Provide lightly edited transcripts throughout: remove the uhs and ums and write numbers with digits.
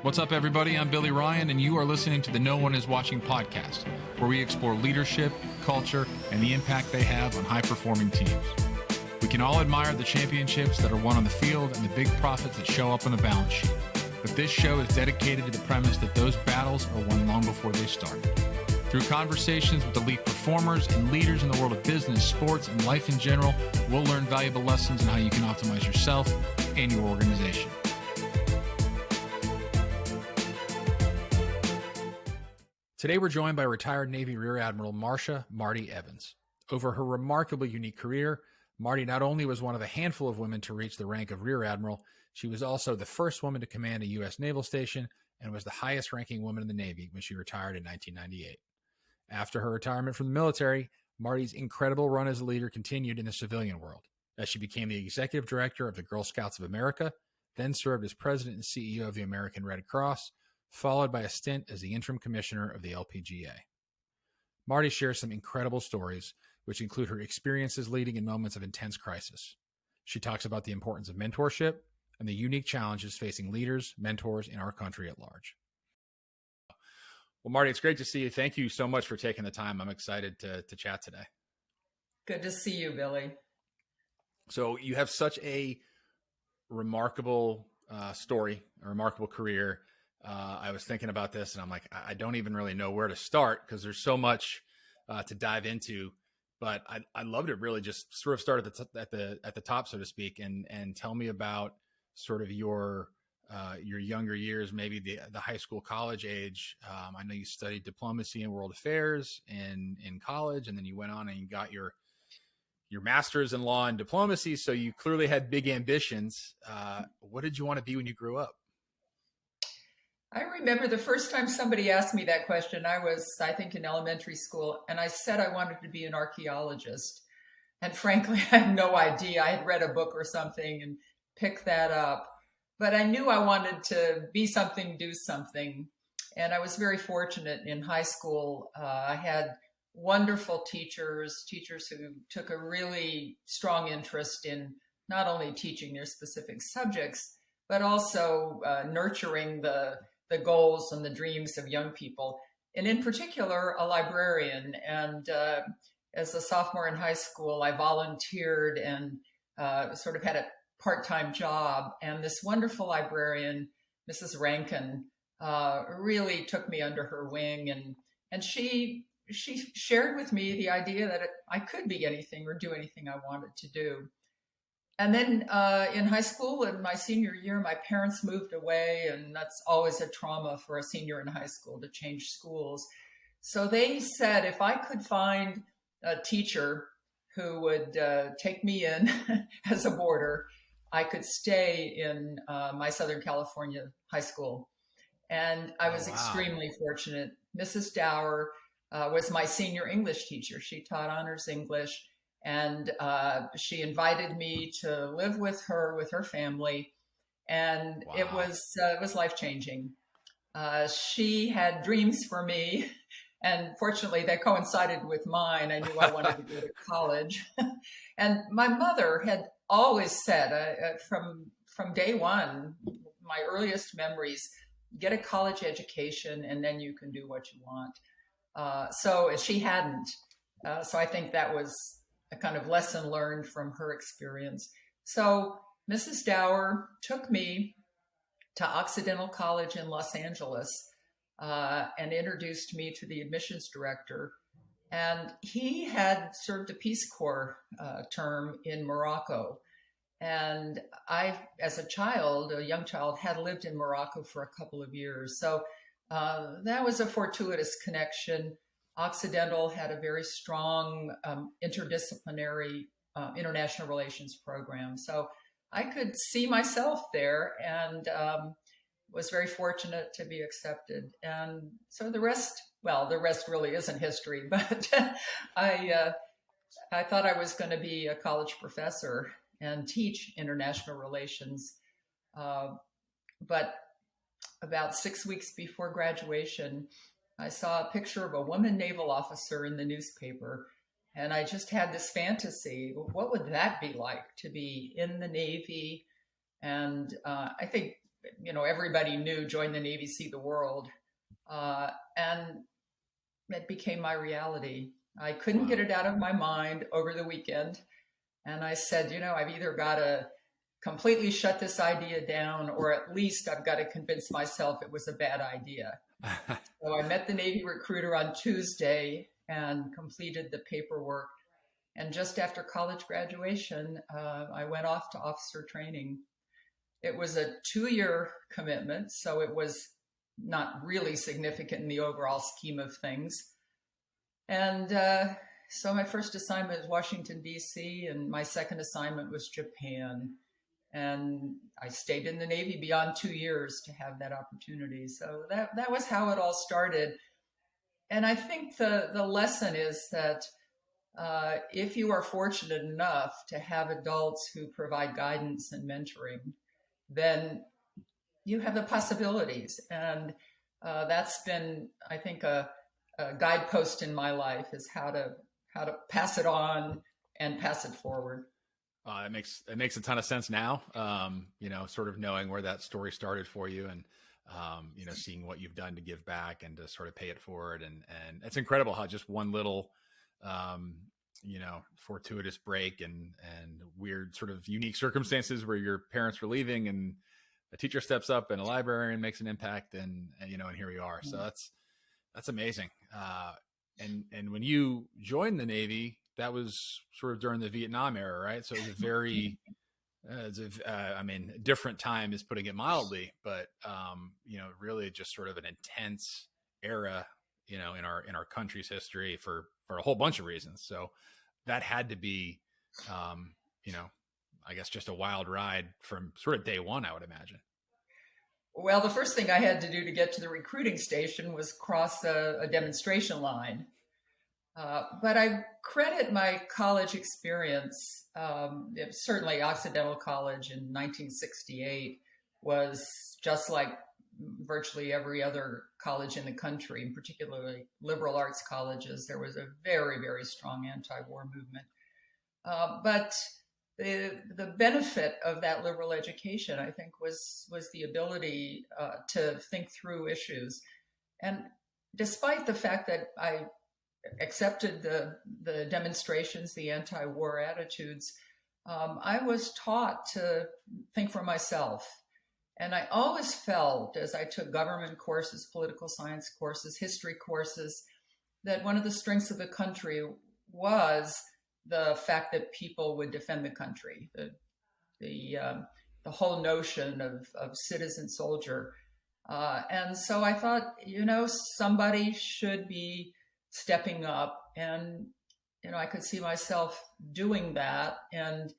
What's up, everybody? I'm Billy Ryan, and you are listening to the No One Is Watching podcast, where we explore leadership, culture, and the impact they have on high-performing teams. We can all admire the championships that are won on the field and the big profits that show up on the balance sheet. But this show is dedicated to the premise that those battles are won long before they start. Through conversations with elite performers and leaders in the world of business, sports, and life in general, we'll learn valuable lessons on how you can optimize yourself and your organization. Today, we're joined by retired Navy Rear Admiral Marsha "Marty" Evans. Over her remarkably unique career, Marty not only was one of a handful of women to reach the rank of Rear Admiral, she was also the first woman to command a U.S. naval station and was the highest-ranking woman in the Navy when she retired in 1998. After her retirement from the military, Marty's incredible run as a leader continued in the civilian world, as she became the executive director of the Girl Scouts of America, then served as president and CEO of the American Red Cross, followed by a stint as the interim commissioner of the LPGA. Marty shares some incredible stories, which include her experiences leading in moments of intense crisis. She talks about the importance of mentorship and the unique challenges facing leaders, mentors in our country at large. Well, Marty, it's great to see you. Thank you so much for taking the time. I'm excited to chat today. Good to see you, Billy. So you have such a remarkable story, a remarkable career. I was thinking about this and I'm like, I don't even really know where to start because there's so much to dive into, but I'd love to really just sort of start at the top, so to speak, and tell me about sort of your younger years, maybe the high school, college age. I know you studied diplomacy and world affairs in college, and then you went on and you got your master's in law and diplomacy. So you clearly had big ambitions. What did you want to be when you grew up? I remember the first time somebody asked me that question, I think, in elementary school, and I said I wanted to be an archaeologist. And frankly, I had no idea. I had read a book or something and picked that up. But I knew I wanted to be something, do something. And I was very fortunate in high school. I had wonderful teachers who took a really strong interest in not only teaching their specific subjects, but also nurturing the goals and the dreams of young people, and in particular, a librarian. And as a sophomore in high school, I volunteered and sort of had a part-time job. And this wonderful librarian, Mrs. Rankin, really took me under her wing. And she shared with me the idea that I could be anything or do anything I wanted to do. And then in high school, in my senior year, my parents moved away, and that's always a trauma for a senior in high school to change schools. So they said if I could find a teacher who would take me in as a boarder, I could stay in my Southern California high school. And I was extremely fortunate. Mrs. Dower was my senior English teacher. She taught honors English. And she invited me to live with her family, and it was life-changing. She had dreams for me, and fortunately, they coincided with mine. I knew I wanted to go to college, and my mother had always said from day one, my earliest memories, get a college education, and then you can do what you want. So she hadn't. So I think that was a kind of lesson learned from her experience. So Mrs. Dower took me to Occidental College in Los Angeles and introduced me to the admissions director. And he had served a Peace Corps term in Morocco. And I, as a young child, had lived in Morocco for a couple of years. So that was a fortuitous connection. Occidental had a very strong interdisciplinary international relations program. So I could see myself there, and was very fortunate to be accepted. And so the rest really isn't history, but I thought I was going to be a college professor and teach international relations. But about 6 weeks before graduation, I saw a picture of a woman naval officer in the newspaper, and I just had this fantasy. What would that be like to be in the Navy? And I think everybody knew, join the Navy, see the world. And it became my reality. I couldn't Wow. get it out of my mind over the weekend. And I said, I've either got to completely shut this idea down, or at least I've got to convince myself it was a bad idea. So I met the Navy recruiter on Tuesday and completed the paperwork. And just after college graduation, I went off to officer training. It was a 2-year commitment, so it was not really significant in the overall scheme of things. And so my first assignment was Washington, D.C., and my second assignment was Japan. And I stayed in the Navy beyond 2 years to have that opportunity. So that was how it all started. And I think the lesson is that if you are fortunate enough to have adults who provide guidance and mentoring, then you have the possibilities. And that's been, I think, a guidepost in my life, is how to pass it on and pass it forward. It makes a ton of sense now. Sort of knowing where that story started for you, and seeing what you've done to give back and to sort of pay it forward, and it's incredible how just one little fortuitous break and weird sort of unique circumstances where your parents were leaving and a teacher steps up and a librarian makes an impact, and here we are. So that's amazing. And when you joined the Navy, that was sort of during the Vietnam era, right? So it was a very, different time is putting it mildly, but really just sort of an intense era, in our country's history for a whole bunch of reasons. So that had to be, I guess just a wild ride from sort of day one, I would imagine. Well, the first thing I had to do to get to the recruiting station was cross a demonstration line. But I credit my college experience. Certainly, Occidental College in 1968 was just like virtually every other college in the country, particularly liberal arts colleges. There was a very, very strong anti-war movement. But the benefit of that liberal education, I think, was the ability to think through issues. And despite the fact that I accepted the demonstrations, the anti-war attitudes, I was taught to think for myself. And I always felt, as I took government courses, political science courses, history courses, that one of the strengths of the country was the fact that people would defend the country, the whole notion of citizen soldier. And so I thought, somebody should be stepping up, and I could see myself doing that. And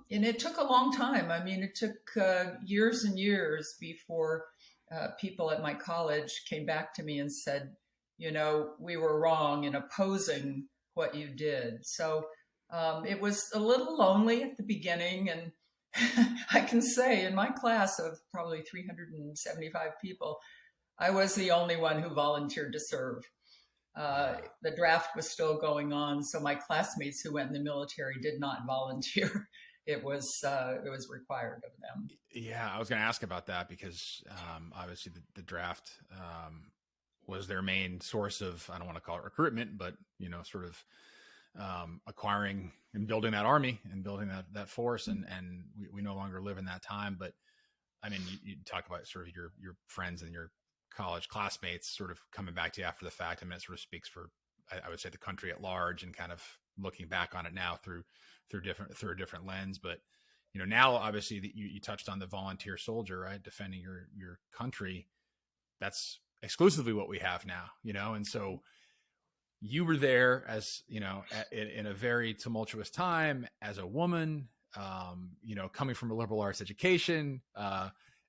it took a long time. I mean, it took years and years before people at my college came back to me and said, we were wrong in opposing what you did. So it was a little lonely at the beginning. And I can say in my class of probably 375 people, I was the only one who volunteered to serve. The draft was still going on, so my classmates who went in the military did not volunteer. It was required of them. Yeah, I was going to ask about that because obviously the draft was their main source of, I don't want to call it recruitment, but sort of acquiring and building that army and building that force. And we no longer live in that time. But I mean, you talk about sort of your friends and your college classmates sort of coming back to you after the fact. I mean, it sort of speaks for, I would say, the country at large, and kind of looking back on it now through a different lens. But now obviously you touched on the volunteer soldier, right? Defending your country. That's exclusively what we have now, and so you were there as, in a very tumultuous time as a woman, coming from a liberal arts education.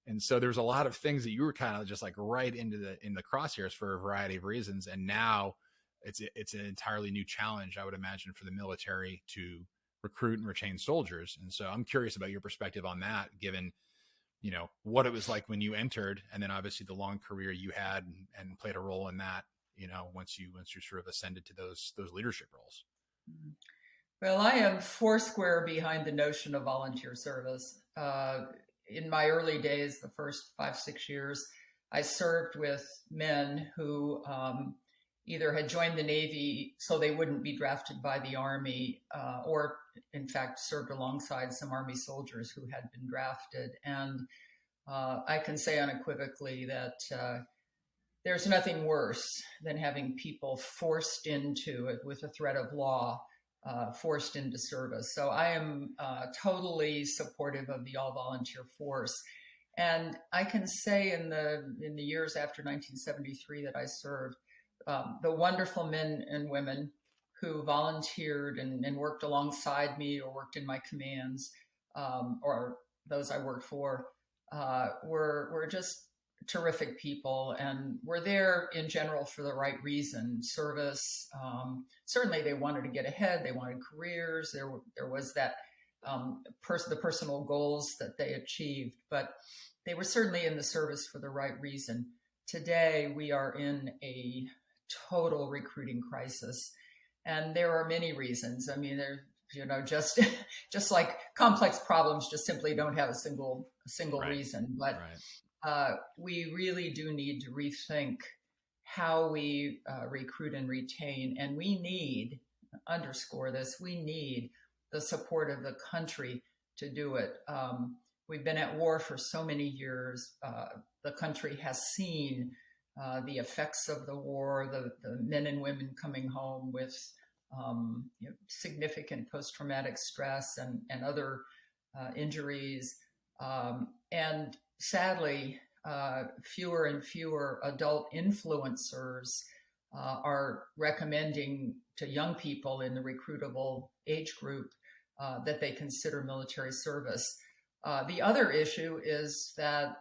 And so there's a lot of things that you were kind of just like right in the crosshairs for a variety of reasons. And now it's an entirely new challenge, I would imagine, for the military to recruit and retain soldiers. And so I'm curious about your perspective on that, given, what it was like when you entered, and then obviously the long career you had and played a role in that, once you sort of ascended to those leadership roles. Well, I am foursquare behind the notion of volunteer service. in my early days, the first 5, 6 years, I served with men who either had joined the Navy so they wouldn't be drafted by the Army, or in fact served alongside some Army soldiers who had been drafted. And I can say unequivocally that there's nothing worse than having people forced into it with the threat of law, forced into service. So I am totally supportive of the all-volunteer force. And I can say in the years after 1973 that I served, the wonderful men and women who volunteered and worked alongside me or worked in my commands, or those I worked for, were just terrific people, and were there in general for the right reason. Service. Certainly they wanted to get ahead. They wanted careers. There was that the personal goals that they achieved, but they were certainly in the service for the right reason. Today we are in a total recruiting crisis, and there are many reasons. I mean, just like complex problems just simply don't have a single right. reason, but right. We really do need to rethink how we recruit and retain, and we need, underscore this, we need the support of the country to do it. We've been at war for so many years. The country has seen the effects of the war, the men and women coming home with significant post-traumatic stress and other injuries. And sadly, fewer and fewer adult influencers are recommending to young people in the recruitable age group that they consider military service. The other issue is that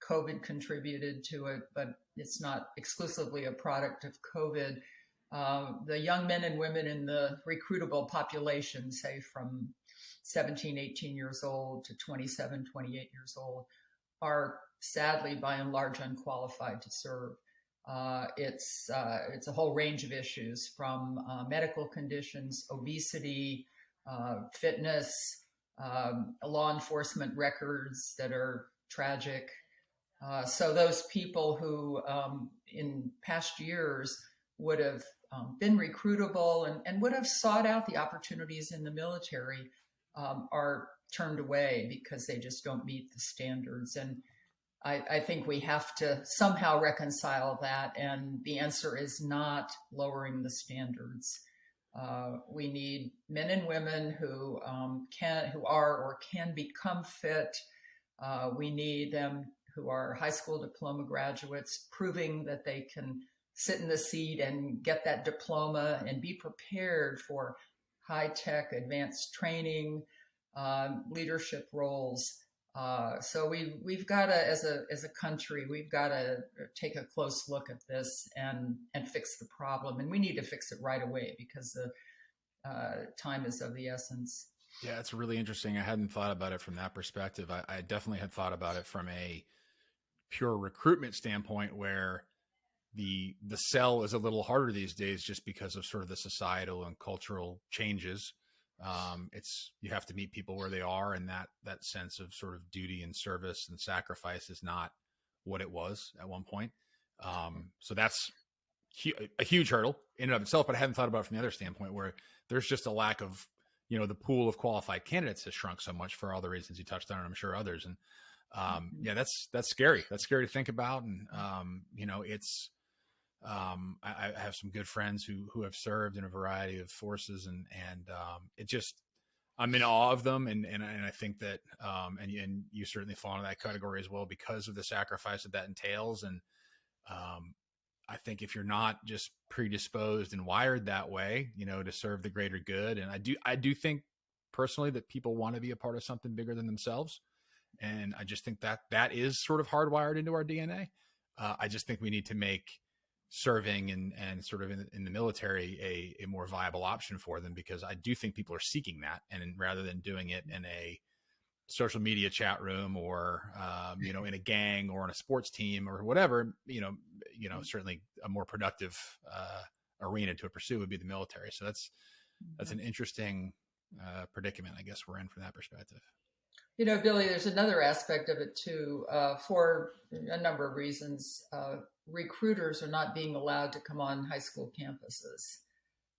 COVID contributed to it, but it's not exclusively a product of COVID. The young men and women in the recruitable population, say from 17, 18 years old to 27, 28 years old, are sadly by and large unqualified to serve. It's a whole range of issues, from medical conditions, obesity, fitness, law enforcement records that are tragic. So those people who in past years would have been recruitable and would have sought out the opportunities in the military are turned away because they just don't meet the standards. And I think we have to somehow reconcile that. And the answer is not lowering the standards. We need men and women who are or can become fit. We need them who are high school diploma graduates, proving that they can sit in the seat and get that diploma and be prepared for high-tech advanced training, leadership roles. So we've got to, as a country, we've got to take a close look at this and fix the problem. And we need to fix it right away because the time is of the essence. Yeah, it's really interesting. I hadn't thought about it from that perspective. I definitely had thought about it from a pure recruitment standpoint, where the sell is a little harder these days just because of sort of the societal and cultural changes. You have to meet people where they are, and that sense of sort of duty and service and sacrifice is not what it was at one point. So that's a huge hurdle in and of itself, but I hadn't thought about it from the other standpoint, where there's just a lack of, the pool of qualified candidates has shrunk so much for all the reasons you touched on, and I'm sure others. And yeah, that's scary. That's scary to think about. And it's I have some good friends who have served in a variety of forces, and it just, I'm in awe of them, and I think that and you certainly fall into that category as well because of the sacrifice that entails. And I think if you're not just predisposed and wired that way, to serve the greater good, and I do think personally that people want to be a part of something bigger than themselves, and I just think that is sort of hardwired into our DNA. I just think we need to make serving and sort of in the military a more viable option for them, because I do think people are seeking that, and rather than doing it in a social media chat room or in a gang or on a sports team or whatever, certainly a more productive arena to pursue would be the military. So that's an interesting predicament, I guess, we're in from that perspective. Billy, there's another aspect of it too. For a number of reasons, recruiters are not being allowed to come on high school campuses,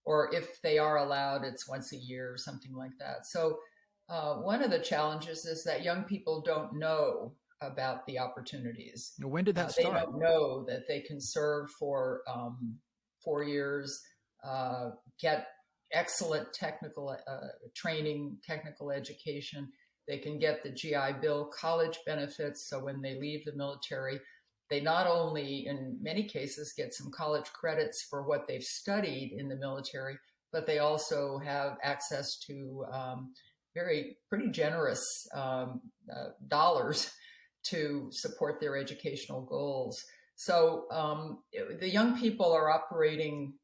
or if they are allowed, it's once a year or something like that. So, one of the challenges is that young people don't know about the opportunities. When did that They start? don't know that they can serve for 4 years, uh, get excellent technical training, technical education. They can get the GI Bill college benefits. So when they leave the military, they not only, in many cases, get some college credits for what they've studied in the military, but they also have access to pretty generous dollars to support their educational goals. So the young people are operating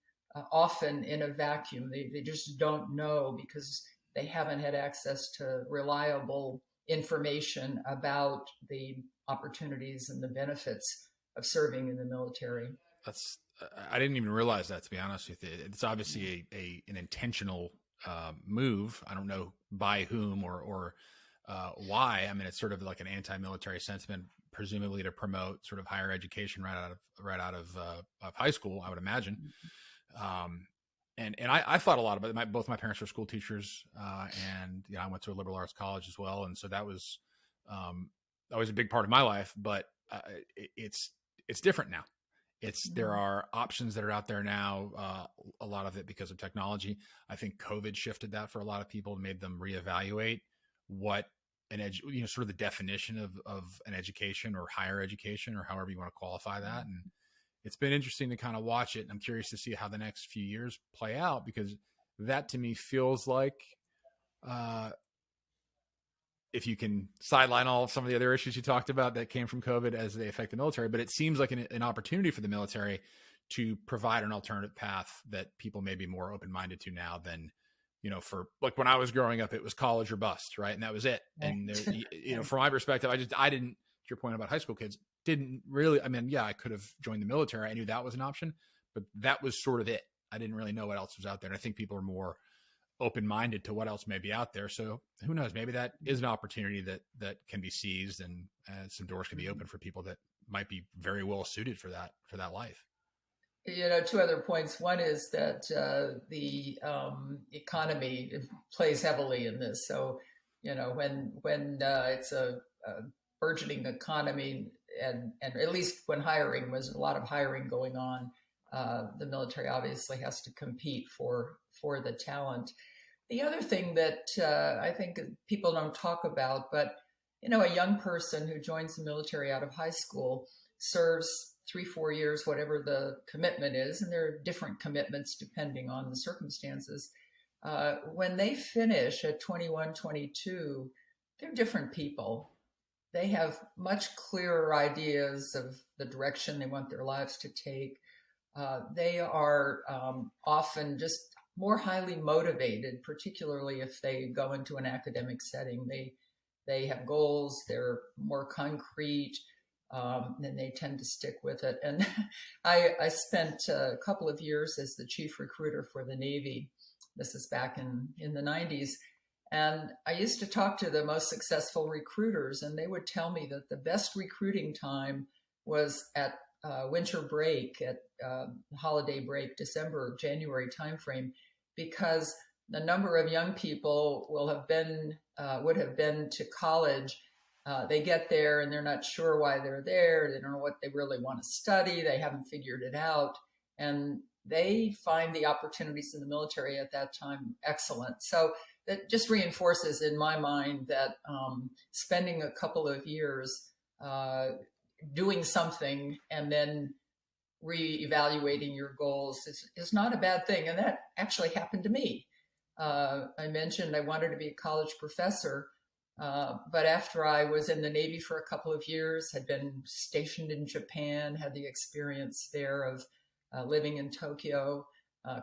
often in a vacuum. They just don't know because they haven't had access to reliable information about the opportunities and the benefits of serving in the military. That's I didn't even realize that, to be honest with you. It's obviously an intentional move. I don't know by whom or why. I mean, it's sort of like an anti-military sentiment, presumably to promote sort of higher education right out of high school, I would imagine. And I thought a lot about it. Both my parents were school teachers, and I went to a liberal arts college as well, and so that was always a big part of my life. But it's different now. There are options that are out there now. A lot of it because of technology. I think COVID shifted that for a lot of people and made them reevaluate what sort of the definition of an education or higher education or however you want to qualify that. And it's been interesting to kind of watch it. And I'm curious to see how the next few years play out, because that to me feels like, if you can sideline all of some of the other issues you talked about that came from COVID as they affect the military, but it seems like an opportunity for the military to provide an alternative path that people may be more open-minded to now than, for like when I was growing up, it was college or bust, right? And that was it. And there, from my perspective, I didn't, to your point about high school kids, didn't really, I mean, yeah, I could have joined the military. I knew that was an option, but that was sort of it. I didn't really know what else was out there. And I think people are more open-minded to what else may be out there. So who knows, maybe that is an opportunity that can be seized, and some doors can be open for people that might be very well suited for that life. Two other points. One is that the economy plays heavily in this. So, when it's a burgeoning economy, and at least when hiring was a lot of hiring going on, the military obviously has to compete for the talent. The other thing that I think people don't talk about, but a young person who joins the military out of high school serves 3-4 years, whatever the commitment is, and there are different commitments depending on the circumstances. When they finish at 21, 22, they're different people. They have much clearer ideas of the direction they want their lives to take. They are often just more highly motivated, particularly if they go into an academic setting. They have goals, they're more concrete, and they tend to stick with it. And I spent a couple of years as the chief recruiter for the Navy. This is back in the 90s. And I used to talk to the most successful recruiters, and they would tell me that the best recruiting time was at winter break, at holiday break, December, January timeframe, because the number of young people would have been to college. They get there and they're not sure why they're there. They don't know what they really want to study. They haven't figured it out. And they find the opportunities in the military at that time excellent. So that just reinforces in my mind that spending a couple of years doing something and then reevaluating your goals is not a bad thing. And that actually happened to me. I mentioned I wanted to be a college professor, but after I was in the Navy for a couple of years, had been stationed in Japan, had the experience there of living in Tokyo,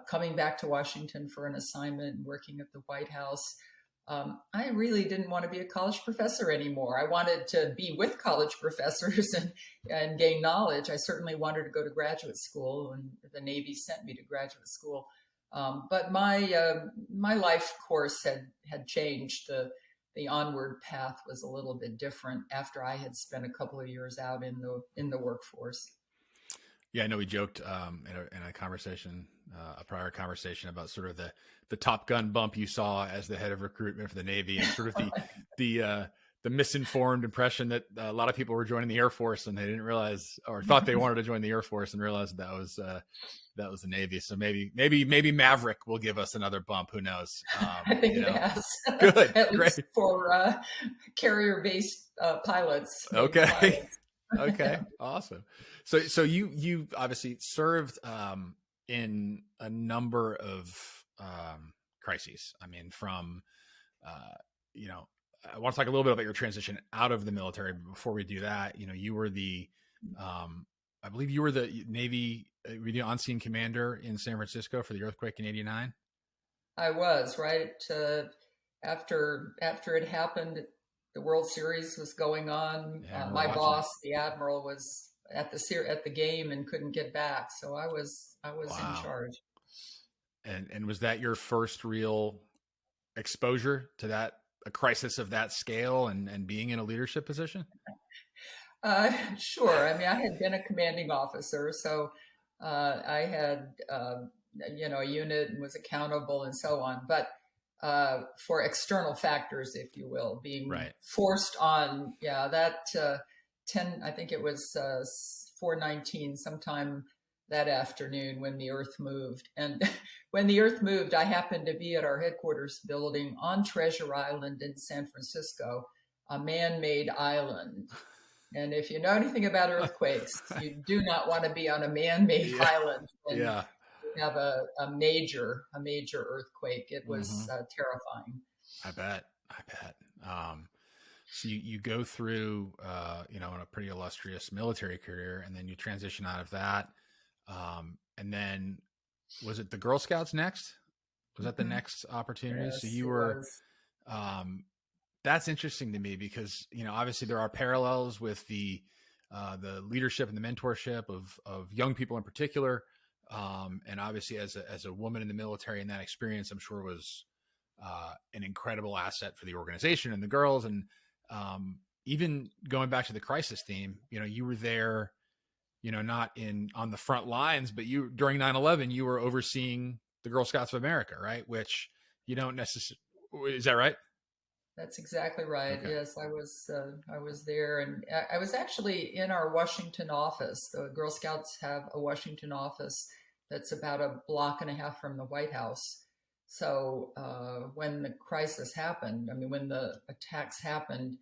coming back to Washington for an assignment, working at the White House. I really didn't want to be a college professor anymore. I wanted to be with college professors and gain knowledge. I certainly wanted to go to graduate school, and the Navy sent me to graduate school. But my life course had changed. the onward path was a little bit different after I had spent a couple of years out in the workforce. Yeah, I know we joked in a conversation, a prior conversation about sort of the Top Gun bump you saw as the head of recruitment for the Navy, and sort of the misinformed impression that a lot of people were joining the Air Force and they didn't realize, or thought they wanted to join the Air Force and realized that was the Navy. So maybe Maverick will give us another bump. Who knows? I think it has. Good, At great. least for carrier-based pilots. Okay. Pilots. Okay, awesome. So you obviously served in a number of crises. I mean, from I want to talk a little bit about your transition out of the military. But before we do that, you were I believe you were the Navy on-scene commander in San Francisco for the earthquake in '89. I was right after it happened. The World Series was going on. Yeah, My boss, the Admiral, was at the game and couldn't get back, so I was Wow. in charge. And was that your first real exposure to a crisis of that scale and being in a leadership position? Sure. I mean, I had been a commanding officer, so I had a unit and was accountable and so on. But for external factors, if you will, being forced on, that 10, I think it was 4:19 sometime that afternoon when the earth moved. And when the earth moved, I happened to be at our headquarters building on Treasure Island in San Francisco, a man-made island. And if you know anything about earthquakes, you do not want to be on a man-made island when you have a major earthquake. It was terrifying. I bet. So you go through, in a pretty illustrious military career, and then you transition out of that. And then was it the Girl Scouts next? Was that the next opportunity? Yes, so you were, that's interesting to me because, obviously there are parallels with the leadership and the mentorship of young people in particular. And obviously as a woman in the military, and that experience, I'm sure was an incredible asset for the organization and the girls. And even going back to the crisis theme, you were there, not on the front lines, but during 9/11, you were overseeing the Girl Scouts of America, right? Which you don't necessarily, is that right? That's exactly right. Okay. Yes, I was there, and I was actually in our Washington office. The Girl Scouts have a Washington office that's about a block and a half from the White House. So when the crisis happened, when the attacks happened,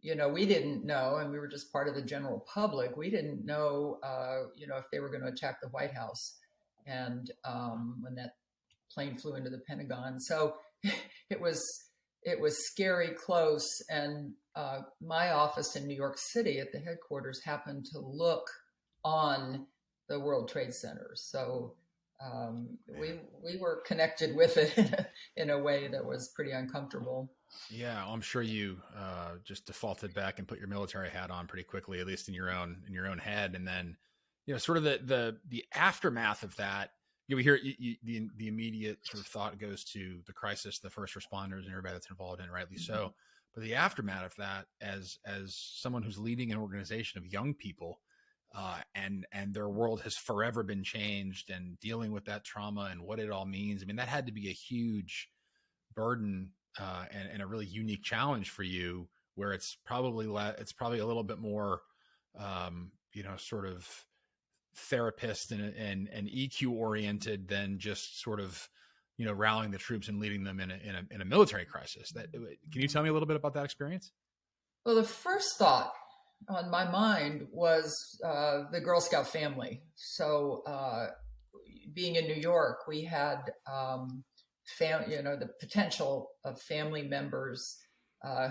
we didn't know, and we were just part of the general public. We didn't know, if they were going to attack the White House, and when that plane flew into the Pentagon. So it was scary close. And my office in New York City at the headquarters happened to look on the World Trade Center. So we were connected with it in a way that was pretty uncomfortable. Yeah, I'm sure you just defaulted back and put your military hat on pretty quickly, at least in your own head. And then, sort of the aftermath of that. We hear the immediate sort of thought goes to the crisis, the first responders, and everybody that's involved in it, rightly so. But the aftermath of that, as someone who's leading an organization of young people, and their world has forever been changed, and dealing with that trauma and what it all means. That had to be a huge burden and a really unique challenge for you, where it's probably a little bit more, sort of therapist and EQ oriented than just sort of, rallying the troops and leading them in a military crisis. Can you tell me a little bit about that experience? Well, the first thought on my mind was the Girl Scout family. So being in New York, we had the potential of family members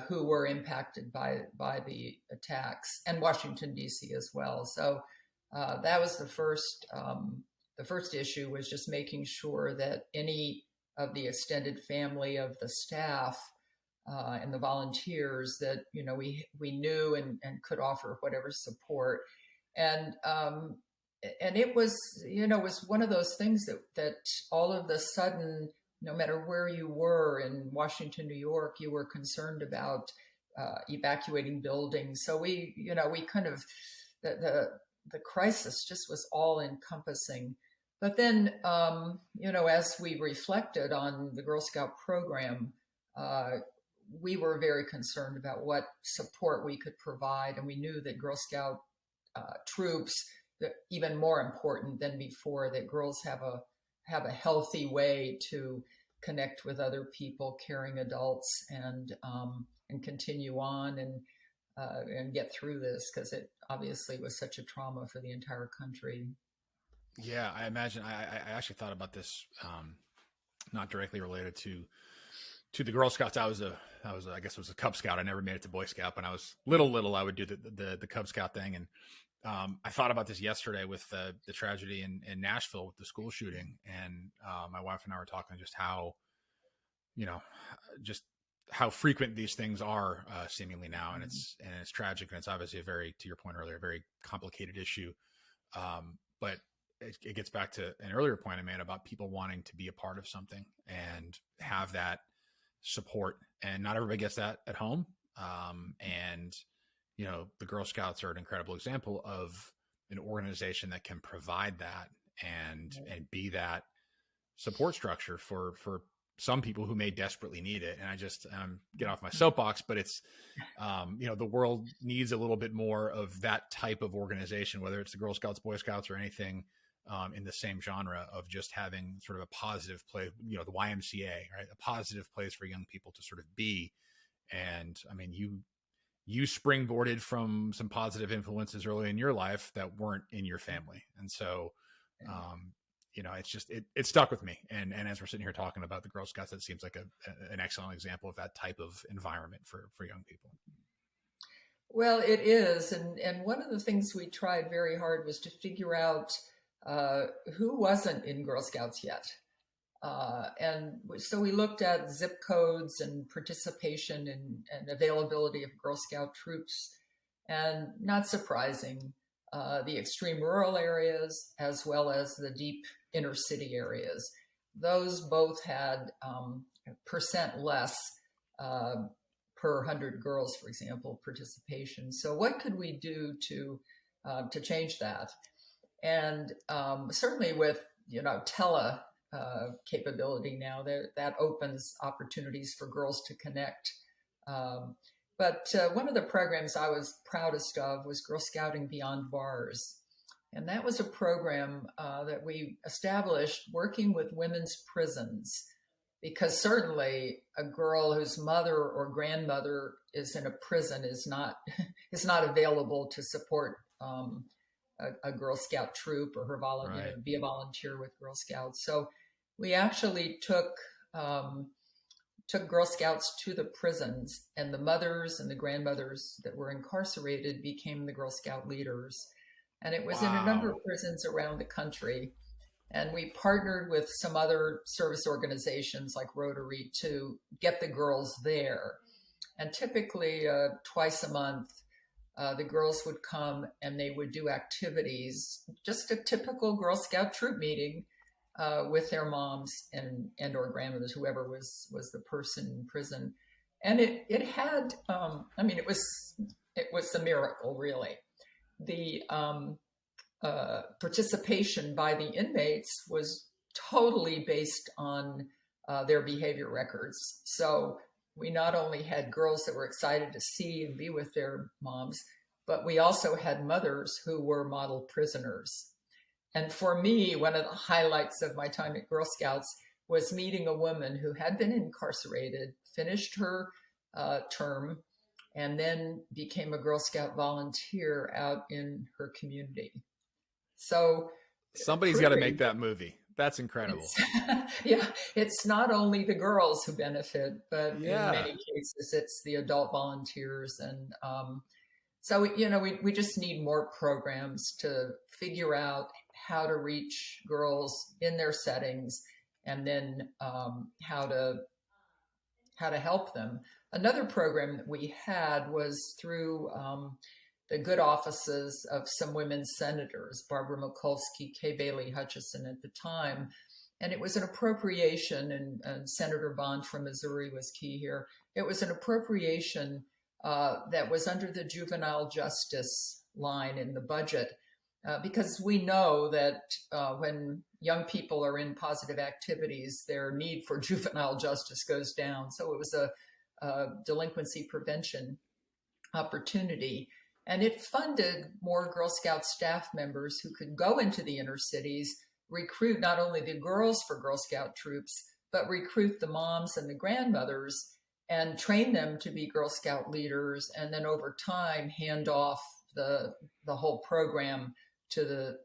who were impacted by the attacks, and Washington, D.C. as well. So that was the first issue, was just making sure that any of the extended family of the staff and the volunteers that, we knew and could offer whatever support. And it was, was one of those things that all of a sudden no matter where you were in Washington, New York, you were concerned about evacuating buildings. So we kind of the crisis just was all encompassing. But then, as we reflected on the Girl Scout program, we were very concerned about what support we could provide, and we knew that Girl Scout troops, that even more important than before, that girls have a healthy way to connect with other people, caring adults, and continue on and get through this, because it obviously was such a trauma for the entire country. Yeah, I imagine. I actually thought about this, not directly related to the Girl Scouts. I guess it was a Cub Scout. I never made it to Boy Scout. When I was little, I would do the Cub Scout thing. And I thought about this yesterday with the tragedy in Nashville with the school shooting. And my wife and I were talking just how, just how frequent these things are seemingly now. And it's tragic. And it's obviously to your point earlier, a very complicated issue. But it gets back to an earlier point I made about people wanting to be a part of something and have that support, and not everybody gets that at home. And the Girl Scouts are an incredible example of an organization that can provide that and be that support structure for some people who may desperately need it. And I just get off my soapbox, but it's the world needs a little bit more of that type of organization, whether it's the Girl Scouts, Boy Scouts, or anything in the same genre of just having sort of a positive place, the YMCA, right? A positive place for young people to sort of be. And I mean, you springboarded from some positive influences early in your life that weren't in your family. And so, it's just, it stuck with me. And as we're sitting here talking about the Girl Scouts, it seems like an excellent example of that type of environment for young people. Well, it is. And one of the things we tried very hard was to figure out who wasn't in Girl Scouts yet. And so we looked at zip codes and participation and availability of Girl Scout troops. And not surprising, the extreme rural areas as well as the deep inner city areas, those both had percent less per 100 girls, for example, participation. So what could we do to change that? And certainly with tele capability now, that opens opportunities for girls to connect. But one of the programs I was proudest of was Girl Scouting Beyond Bars. And that was a program that we established working with women's prisons, because certainly a girl whose mother or grandmother is in a prison is not available to support a Girl Scout troop or Right. be a volunteer with Girl Scouts. So we actually took Girl Scouts to the prisons, and the mothers and the grandmothers that were incarcerated became the Girl Scout leaders. And it was in a number Wow. of prisons around the country. And we partnered with some other service organizations like Rotary to get the girls there. And typically twice a month, the girls would come and they would do activities, just a typical Girl Scout troop meeting with their moms and or grandmothers, whoever was the person in prison. And it had, it was a miracle, really. The participation by the inmates was totally based on their behavior records. So we not only had girls that were excited to see and be with their moms, but we also had mothers who were model prisoners. And for me, one of the highlights of my time at Girl Scouts was meeting a woman who had been incarcerated, finished her term, and then became a Girl Scout volunteer out in her community. So Somebody's got to make that movie. That's incredible. It's not only the girls who benefit, but in Yeah. many cases, it's the adult volunteers. And so, we just need more programs to figure out how to reach girls in their settings, and then how to help them. Another program that we had was through the good offices of some women senators, Barbara Mikulski, Kay Bailey Hutchison at the time. And it was an appropriation, and Senator Bond from Missouri was key here. It was an appropriation that was under the juvenile justice line in the budget, because we know that when young people are in positive activities, their need for juvenile justice goes down. So it was a delinquency prevention opportunity. And it funded more Girl Scout staff members who could go into the inner cities, recruit not only the girls for Girl Scout troops, but recruit the moms and the grandmothers and train them to be Girl Scout leaders. And then over time, hand off the whole program to the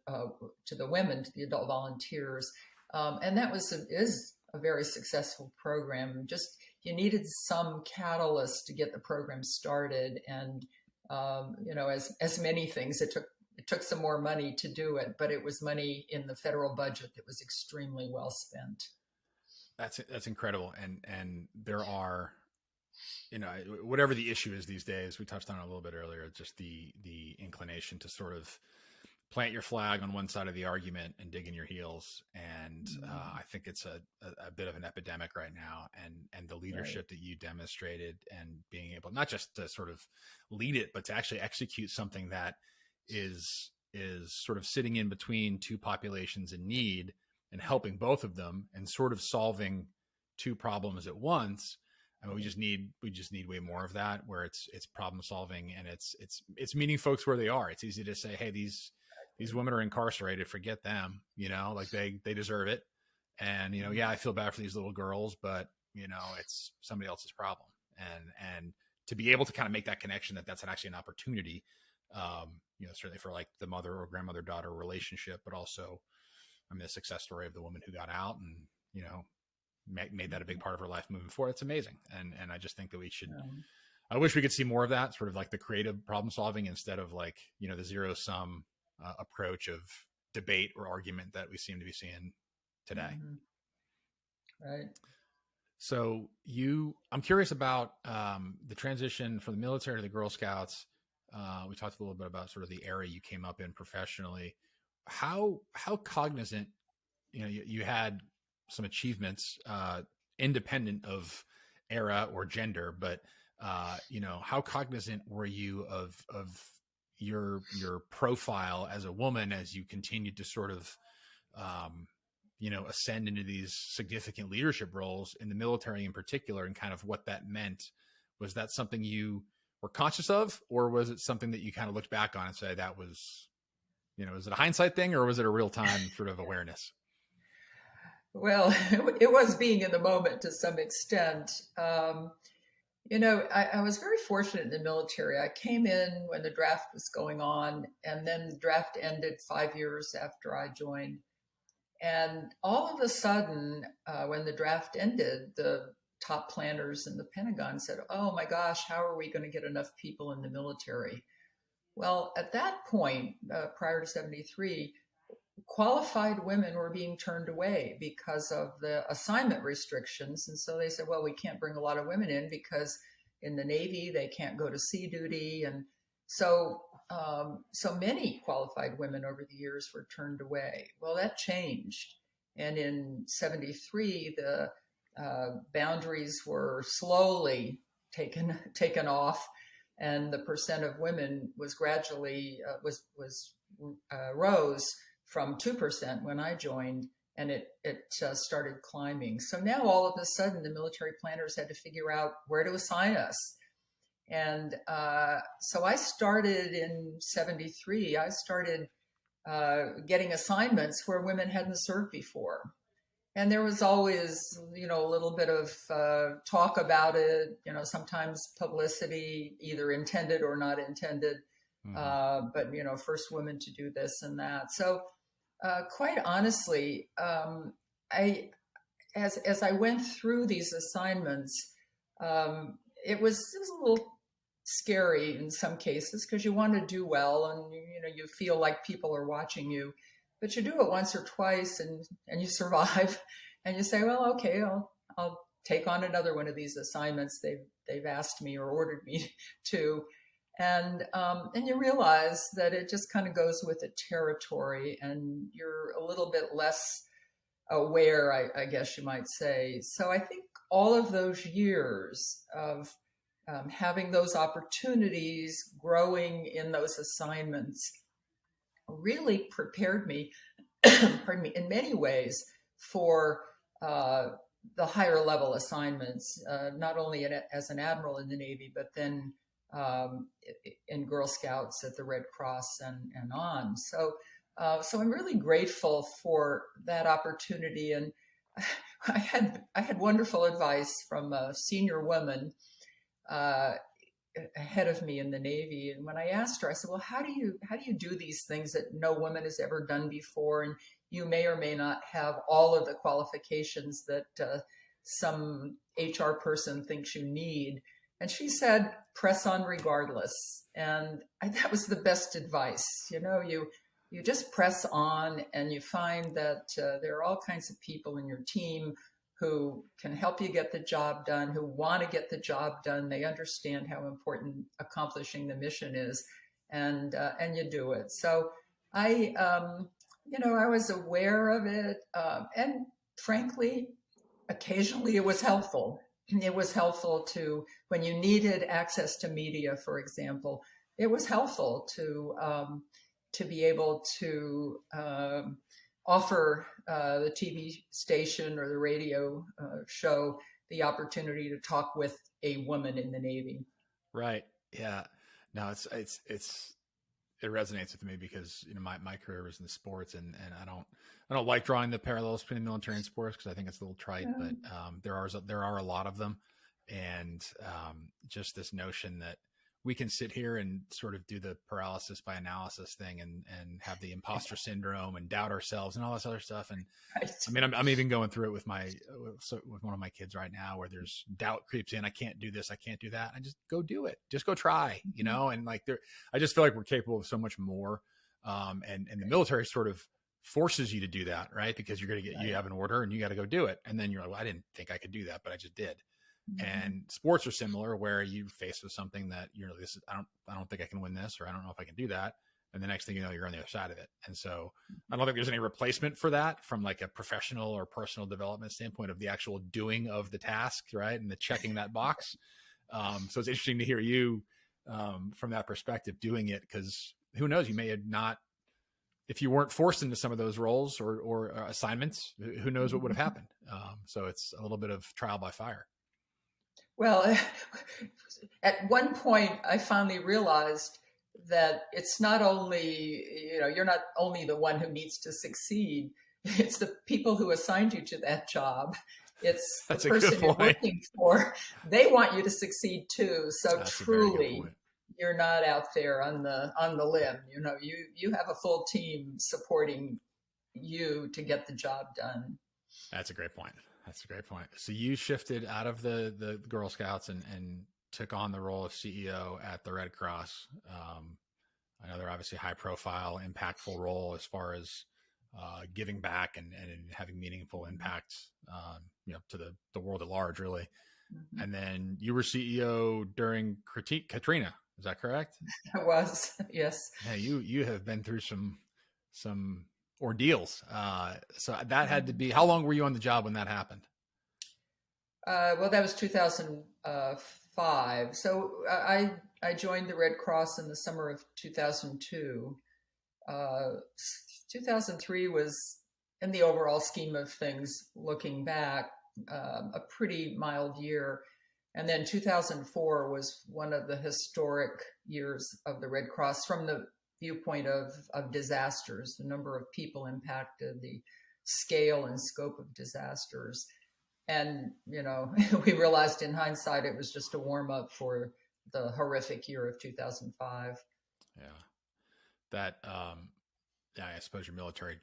women, to the adult volunteers. And that is a very successful program. Just, you needed some catalyst to get the program started. And as many things, it took some more money to do it, but it was money in the federal budget that was extremely well spent. That's incredible. And there are, whatever the issue is these days, we touched on it a little bit earlier, just the inclination to sort of plant your flag on one side of the argument and dig in your heels. And I think it's a bit of an epidemic right now. And the leadership that you demonstrated, and being able not just to sort of lead it, but to actually execute something that is sort of sitting in between two populations in need and helping both of them and sort of solving two problems at once. I mean, we just need way more of that, where it's problem solving, and it's meeting folks where they are. It's easy to say, hey, these women are incarcerated, forget them, like they deserve it. And, yeah, I feel bad for these little girls, but it's somebody else's problem. And to be able to kind of make that connection, that's actually an opportunity, certainly for like the mother or grandmother daughter relationship, but also, I mean, the success story of the woman who got out and, made that a big part of her life moving forward. It's amazing. And I just think that we should, I wish we could see more of that, sort of like the creative problem solving, instead of like, the zero sum approach of debate or argument that we seem to be seeing today. Mm-hmm. Right. So I'm curious about the transition from the military to the Girl Scouts. We talked a little bit about sort of the era you came up in professionally. How cognizant, you had some achievements independent of era or gender, but how cognizant were you of your profile as a woman as you continued to sort of ascend into these significant leadership roles in the military in particular, and kind of what that meant? Was that something you were conscious of, or was it something that you kind of looked back on and say that was, is it a hindsight thing, or was it a real time sort of awareness? Well, it was being in the moment to some extent. I was very fortunate in the military. I came in when the draft was going on, and then the draft ended 5 years after I joined. And all of a sudden, when the draft ended, the top planners in the Pentagon said, "Oh my gosh, how are we going to get enough people in the military?" Well, at that point, prior to 73, qualified women were being turned away because of the assignment restrictions. And so they said, well, we can't bring a lot of women in because in the Navy, they can't go to sea duty. And so many qualified women over the years were turned away. Well, that changed. And in 73, the boundaries were slowly taken off, and the percent of women was gradually rose from 2% when I joined, and it started climbing. So now all of a sudden, the military planners had to figure out where to assign us. And so I started in 73. I started getting assignments where women hadn't served before. And there was always, a little bit of talk about it, sometimes publicity, either intended or not intended. But, first woman to do this and that. So quite honestly, as I went through these assignments, it was a little scary in some cases, because you want to do well, and you feel like people are watching you, but you do it once or twice and you survive, and you say, well, okay, I'll take on another one of these assignments they've asked me or ordered me to. And you realize that it just kind of goes with the territory, and you're a little bit less aware, I guess you might say. So I think all of those years of having those opportunities, growing in those assignments, really prepared me, pardon me, in many ways for uh, the higher level assignments, not only as an admiral in the Navy, but then um, in Girl Scouts at the Red Cross and on. So I'm really grateful for that opportunity, and I had wonderful advice from a senior woman uh, ahead of me in the Navy. And when I asked her, I said, "Well, how do you do these things that no woman has ever done before, and you may or may not have all of the qualifications that some HR person thinks you need?" And she said, "Press on regardless." And that was the best advice. You just press on, and you find that there are all kinds of people in your team who can help you get the job done, who want to get the job done. They understand how important accomplishing the mission is, and you do it. So I was aware of it, and frankly, occasionally it was helpful. It was helpful to when you needed access to media, for example. It was helpful to be able to offer the TV station or the radio show the opportunity to talk with a woman in the Navy. Right. Yeah. No, it resonates with me because, my career was in the sports, and I don't like drawing the parallels between military and sports because I think it's a little trite, but there are a lot of them. And just this notion that we can sit here and sort of do the paralysis by analysis thing and have the imposter syndrome and doubt ourselves and all this other stuff. And Right. I mean, I'm even going through it with one of my kids right now, where there's doubt creeps in. I can't do this. I can't do that. I just go do it. Just go try, and like I just feel like we're capable of so much more. And the military sort of forces you to do that, right? Because you're going to you have an order and you got to go do it. And then you're like, well, I didn't think I could do that, but I just did. And sports are similar, where you face with something that I don't think I can win this, or I don't know if I can do that. And the next thing you know, you're on the other side of it. And so I don't think there's any replacement for that from like a professional or personal development standpoint of the actual doing of the task, right? And the checking that box. So it's interesting to hear you from that perspective doing it, because who knows, you may have not, if you weren't forced into some of those roles or assignments, who knows what would have happened. So it's a little bit of trial by fire. Well, at one point, I finally realized that it's not only, you're not only the one who needs to succeed, it's the people who assigned you to that job. It's the person you're working for. They want you to succeed too. So That's truly, you're not out there on the limb. You have a full team supporting you to get the job done. That's a great point. So you shifted out of the Girl Scouts and took on the role of CEO at the Red Cross. I know they're obviously high profile, impactful role as far as giving back and having meaningful impact, to the world at large, really. Mm-hmm. And then you were CEO during Katrina. Is that correct? I was, yes. Yeah, you have been through some ordeals. So that had to be, how long were you on the job when that happened? Well, that was 2005. So I joined the Red Cross in the summer of 2002. 2003 was, in the overall scheme of things, looking back, a pretty mild year. And then 2004 was one of the historic years of the Red Cross from the viewpoint of disasters, the number of people impacted, the scale and scope of disasters. And, we realized in hindsight, it was just a warm up for the horrific year of 2005. Yeah. That, I suppose your military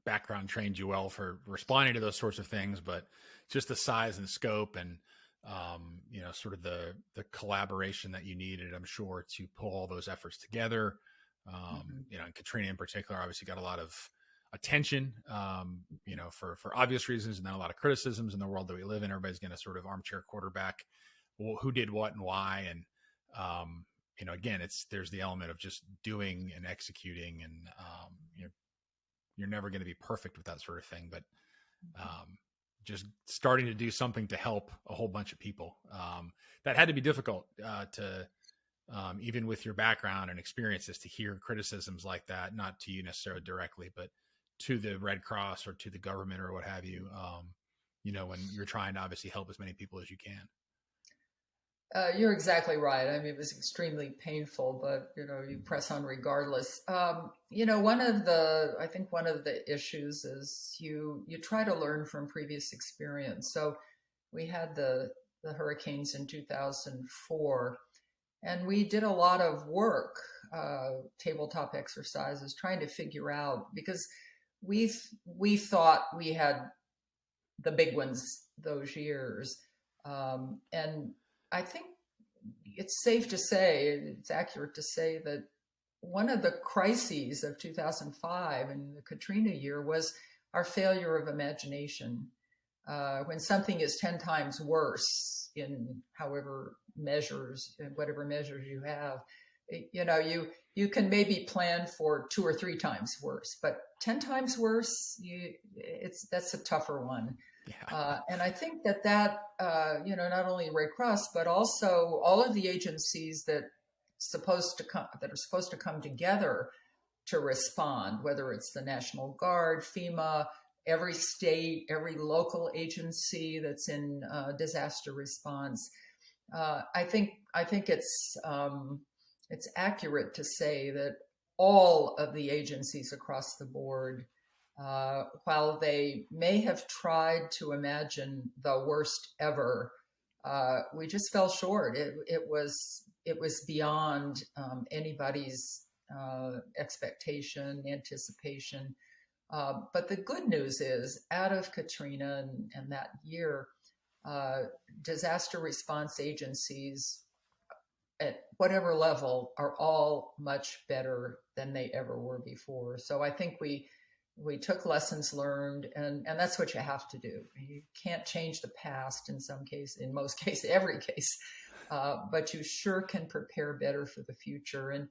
background trained you well for responding to those sorts of things, but just the size and scope and, sort of the collaboration that you needed, I'm sure, to pull all those efforts together. And Katrina in particular obviously got a lot of attention, for obvious reasons, and then a lot of criticisms in the world that we live in. Everybody's going to sort of armchair quarterback who did what and why. And, again, there's the element of just doing and executing, and, you're never going to be perfect with that sort of thing, but just starting to do something to help a whole bunch of people. That had to be difficult to even with your background and experiences, to hear criticisms like that, not to you necessarily directly, but to the Red Cross or to the government or what have you, when you're trying to obviously help as many people as you can. You're exactly right. I mean, it was extremely painful, but you press on regardless. I think one of the issues is you try to learn from previous experience. So we had the hurricanes in 2004, and we did a lot of work, tabletop exercises, trying to figure out, because we thought we had the big ones those years, and I think it's safe to say, it's accurate to say, that one of the crises of 2005 and the Katrina year was our failure of imagination. When something is 10 times worse in whatever measures you have, you can maybe plan for 2 or 3 times worse, but 10 times worse, that's a tougher one. Yeah. And I think that not only Red Cross, but also all of the agencies that are supposed to come together to respond, whether it's the National Guard, FEMA, every state, every local agency that's in disaster response. I think it's accurate to say that all of the agencies across the board, while they may have tried to imagine the worst ever, we just fell short. It was beyond anybody's expectation, anticipation. But the good news is, out of Katrina and that year, disaster response agencies at whatever level are all much better than they ever were before. So I think we took lessons learned, and that's what you have to do. You can't change the past in most cases, every case, but you sure can prepare better for the future. And,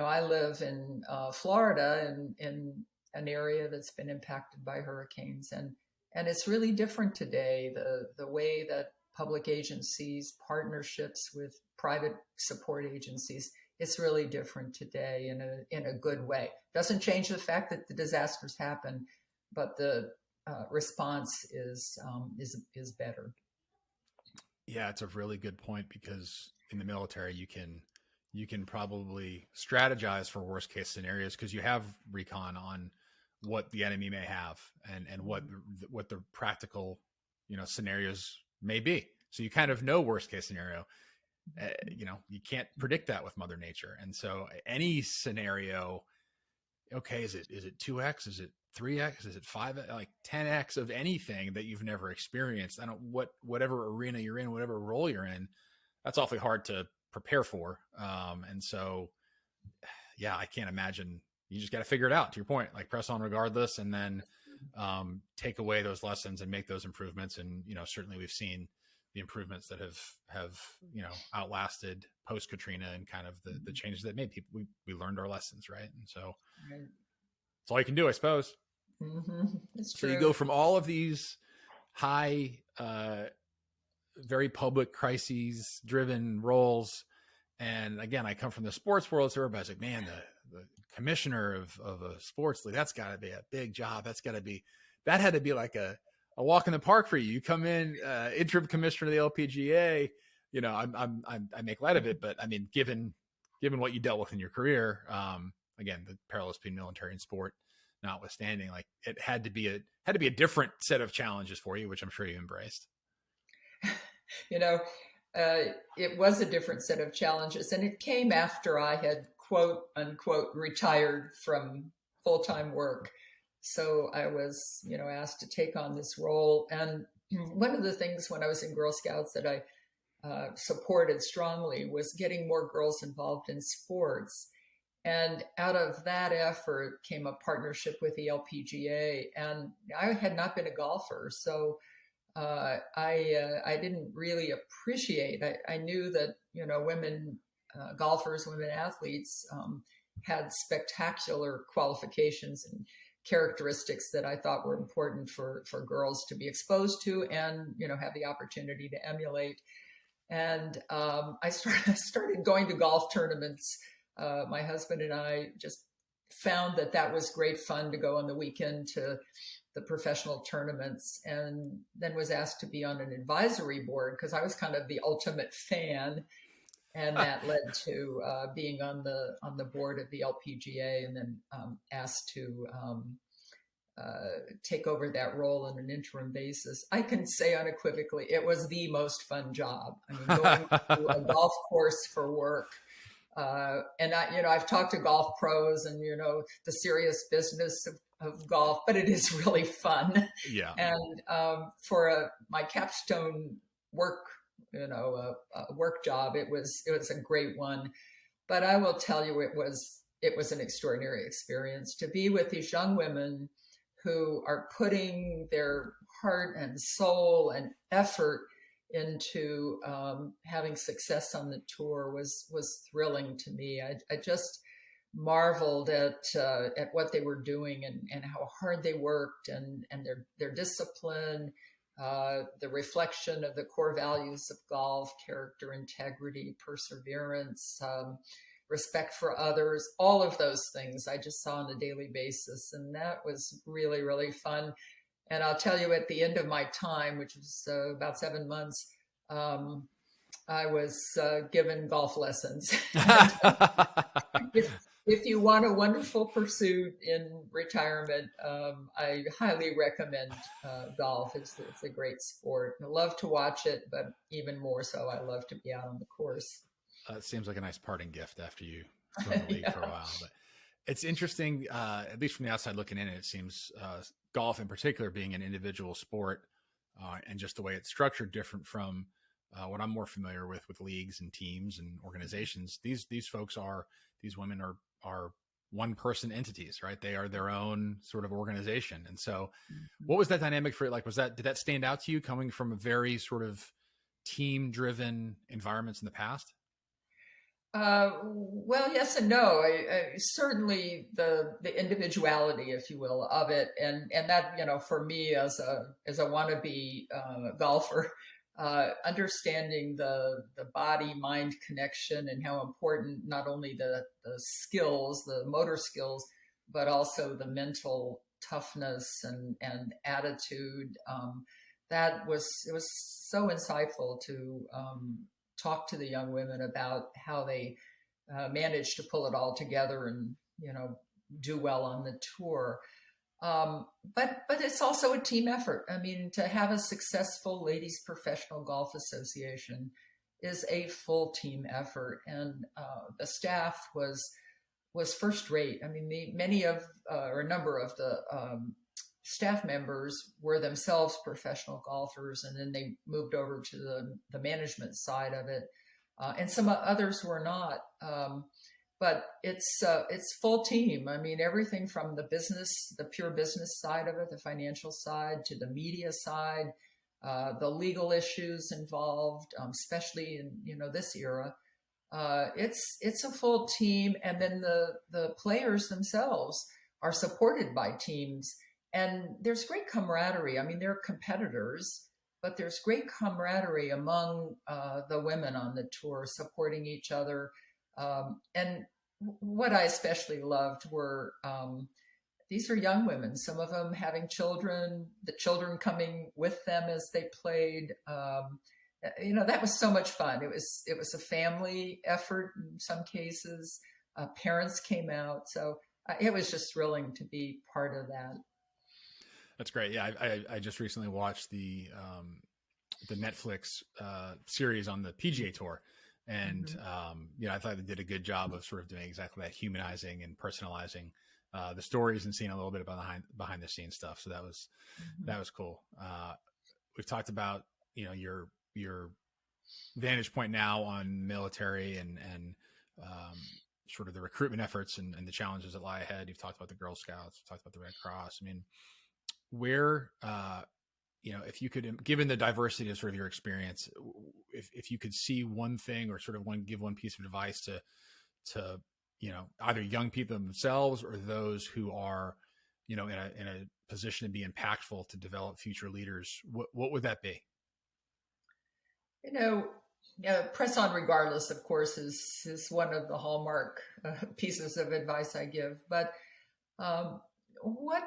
I live in Florida, in an area that's been impacted by hurricanes, and it's really different today. The way that public agencies, partnerships with private support agencies, it's really different today in a good way. Doesn't change the fact that the disasters happen, but the response is better. Yeah, it's a really good point, because in the military you can probably strategize for worst case scenarios, because you have recon on what the enemy may have and what the practical scenarios may be. So you kind of know worst case scenario. You can't predict that with Mother Nature, and so any scenario, okay, is it 2x, is it 3x, is it 5x, like 10x of anything that you've never experienced? Whatever arena you're in, whatever role you're in, that's awfully hard to prepare for. And so, yeah, I can't imagine. You just got to figure it out, to your point, like press on regardless, and then take away those lessons and make those improvements. And certainly we've seen the improvements that have outlasted post Katrina, and kind of the changes that made people. We learned our lessons, right? And so that's all you can do, I suppose. Mm-hmm. It's true. So you go from all of these high, very public crises driven roles, and again, I come from the sports world, so everybody's like, man, the commissioner of a sports league, that's got to be a big job. That had to be like a walk in the park for you. You come in, interim commissioner of the LPGA. I make light of it, but I mean, given what you dealt with in your career, again, the parallels between military and sport notwithstanding, like it had to be a different set of challenges for you, which I'm sure you embraced. It was a different set of challenges, and it came after I had quote unquote retired from full-time work. So I was, asked to take on this role. And one of the things when I was in Girl Scouts that I supported strongly was getting more girls involved in sports. And out of that effort came a partnership with the LPGA. And I had not been a golfer, so I didn't really appreciate. I knew that women golfers, women athletes had spectacular qualifications and characteristics that I thought were important for girls to be exposed to and, have the opportunity to emulate. And I started going to golf tournaments. My husband and I just found that was great fun to go on the weekend to the professional tournaments, and then was asked to be on an advisory board because I was kind of the ultimate fan. And that led to being on the board of the LPGA, and then asked to take over that role on an interim basis. I can say unequivocally, it was the most fun job. I mean, going to a golf course for work. And I've talked to golf pros and, the serious business of golf, but it is really fun. Yeah. And for my capstone work, work job, it was a great one. But I will tell you, it was an extraordinary experience to be with these young women who are putting their heart and soul and effort into having success on the tour was thrilling to me. I just marveled at what they were doing and how hard they worked and their discipline, the reflection of the core values of golf: character, integrity, perseverance, respect for others, all of those things I just saw on a daily basis. And that was really, really fun. And I'll tell you, at the end of my time, which was about 7 months, I was given golf lessons. If you want a wonderful pursuit in retirement, I highly recommend golf. It's a great sport. I love to watch it, but even more so, I love to be out on the course. It seems like a nice parting gift after you go in the league for a while. But it's interesting, at least from the outside looking in, it seems golf in particular being an individual sport and just the way it's structured different from what I'm more familiar with leagues and teams and organizations. These women are one person entities, right? They are their own sort of organization. And so what was that dynamic for you? Like, did that stand out to you coming from a very sort of team driven environments in the past? Well, yes and no. Certainly the individuality, if you will, of it, and that, for me as a wannabe golfer, understanding the body mind connection and how important not only the skills, the motor skills, but also the mental toughness and attitude. It was so insightful to talk to the young women about how they managed to pull it all together and, do well on the tour. But it's also a team effort. I mean, to have a successful ladies professional golf association is a full team effort. And the staff was first rate. I mean, a number of the staff members were themselves professional golfers, and then they moved over to the management side of it, and some others were not. But it's full team. I mean, everything from the pure business side of it, the financial side, to the media side, the legal issues involved, especially in this era. It's a full team, and then the players themselves are supported by teams. And there's great camaraderie. I mean, they're competitors, but there's great camaraderie among the women on the tour, supporting each other. And what I especially loved were these are young women, some of them having children, the children coming with them as they played. That was so much fun. It was a family effort in some cases. Parents came out. So it was just thrilling to be part of that. That's great. Yeah, I just recently watched the Netflix series on the PGA Tour, and I thought they did a good job of sort of doing exactly that, humanizing and personalizing the stories and seeing a little bit about behind the scenes stuff. So that was cool. We've talked about your vantage point now on military and sort of the recruitment efforts and the challenges that lie ahead. You've talked about the Girl Scouts, you've talked about the Red Cross. I mean, where, if you could, given the diversity of sort of your experience, if you could see one thing or sort of give one piece of advice to either young people themselves or those who are in a position to be impactful to develop future leaders, what would that be? Press on regardless, of course, is one of the hallmark pieces of advice I give. But what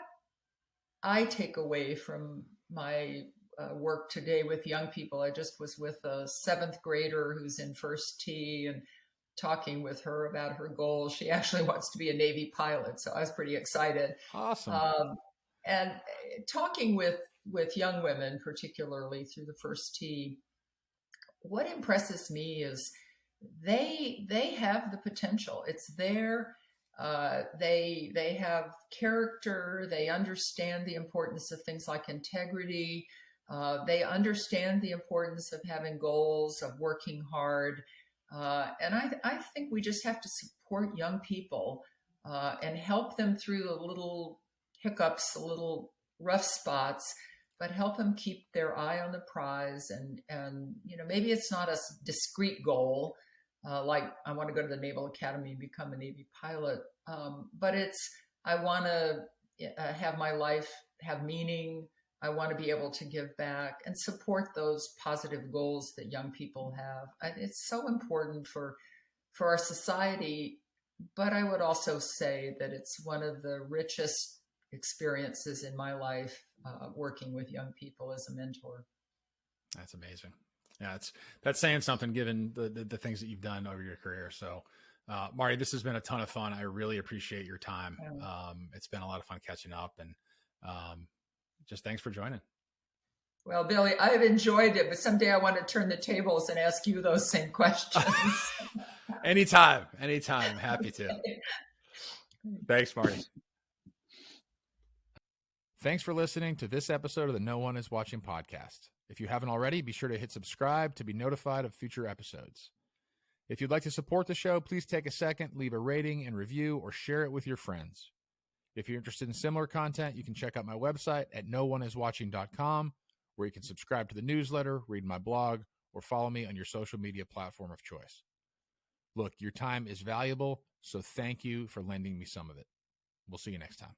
I take away from my work today with young people, I just was with a 7th grader who's in first T and talking with her about her goals. She actually wants to be a Navy pilot, so I was pretty excited. Awesome. And talking with young women, particularly through the first T, what impresses me is they have the potential. It's there. They have character. They understand the importance of things like integrity. They understand the importance of having goals, of working hard. And I think we just have to support young people and help them through the little hiccups, the little rough spots, but help them keep their eye on the prize. And maybe it's not a discrete goal, like I want to go to the Naval Academy and become a Navy pilot, but it's I want to have my life have meaning. I want to be able to give back and support those positive goals that young people have. It's so important for our society, but I would also say that it's one of the richest experiences in my life, working with young people as a mentor. That's amazing. Yeah, that's saying something given the things that you've done over your career. So, Marty, this has been a ton of fun. I really appreciate your time. It's been a lot of fun catching up, and just thanks for joining. Well, Billy, I've enjoyed it, but someday I want to turn the tables and ask you those same questions. Anytime. Happy to. Thanks, Marty. Thanks for listening to this episode of the No One Is Watching podcast. If you haven't already, be sure to hit subscribe to be notified of future episodes. If you'd like to support the show, please take a second, leave a rating and review, or share it with your friends. If you're interested in similar content, you can check out my website at nooneiswatching.com, where you can subscribe to the newsletter, read my blog, or follow me on your social media platform of choice. Look, your time is valuable, so thank you for lending me some of it. We'll see you next time.